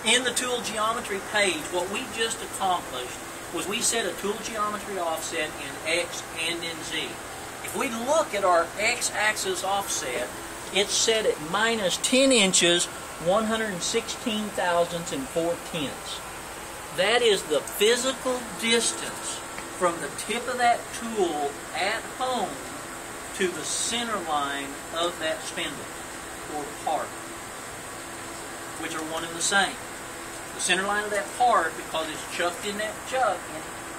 In the tool geometry page, what we just accomplished was we set a tool geometry offset in X and in Z. If we look at our X-axis offset, it's set at minus 10 inches, 116 thousandths and 4 tenths. That is the physical distance from the tip of that tool at home to the center line of that spindle or part, which are one and the same. The center line of that part, because it's chucked in that chuck,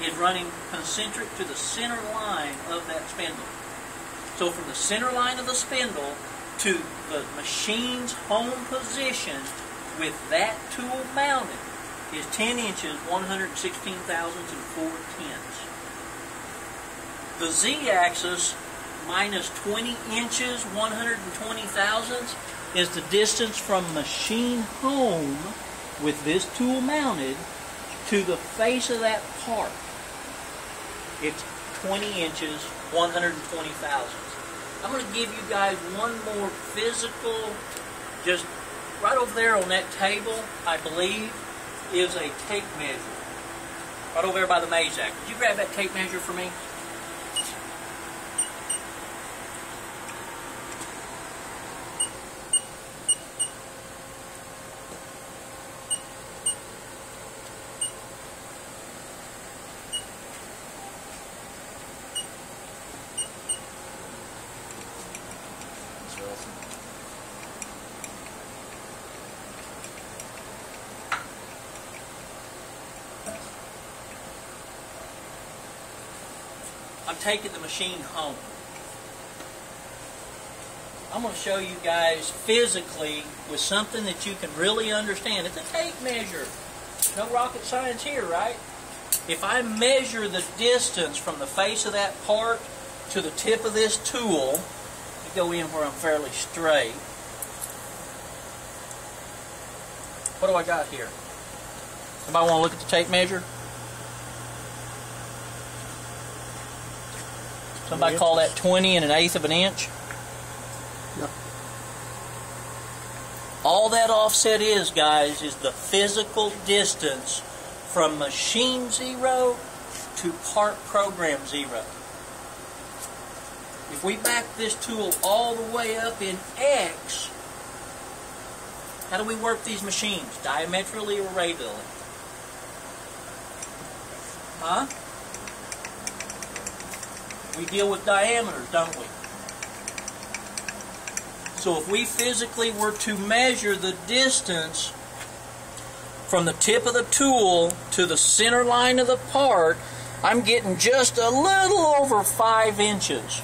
is running concentric to the center line of that spindle. So from the center line of the spindle to the machine's home position with that tool mounted is 10 inches, 116 thousandths and 4 tenths. The Z-axis minus 20 inches, 120 thousandths is the distance from machine home with this tool mounted to the face of that part. It's 20 inches, 120 thousandths. I'm going to give you guys one more physical, just right over there on that table, I believe, is a tape measure. Right over there by the Mazak. Could you grab that tape measure for me? I'm taking the machine home. I'm going to show you guys physically with something that you can really understand. It's a tape measure. No rocket science here, right? If I measure the distance from the face of that part to the tip of this tool, let me go in where I'm fairly straight. What do I got here? Somebody want to look at the tape measure? Somebody call that 20 1/8 of an inch? Yep. All that offset is, guys, is the physical distance from machine 0 to part program 0. If we back this tool all the way up in X, how do we work these machines? Diametrically or radially? Huh? We deal with diameters, don't we? So if we physically were to measure the distance from the tip of the tool to the center line of the part, I'm getting just a little over 5 inches.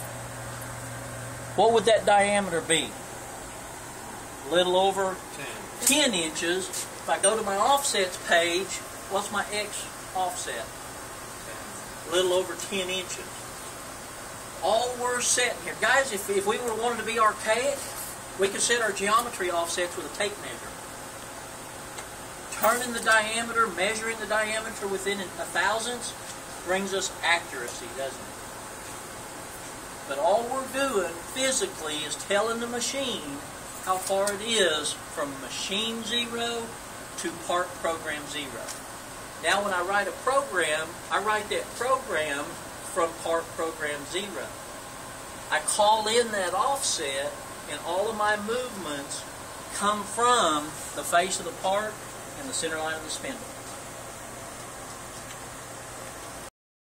What would that diameter be? A little over 10 inches. If I go to my offsets page, what's my X offset? A little over 10 inches. All we're setting here, guys, if we were wanting to be archaic, we could set our geometry offsets with a tape measure. Turning the diameter, measuring the diameter within a thousandths brings us accuracy, doesn't it? But all we're doing physically is telling the machine how far it is from machine 0 to part program 0. Now when I write a program, I write that program from part program 0. I call in that offset, and all of my movements come from the face of the part and the center line of the spindle.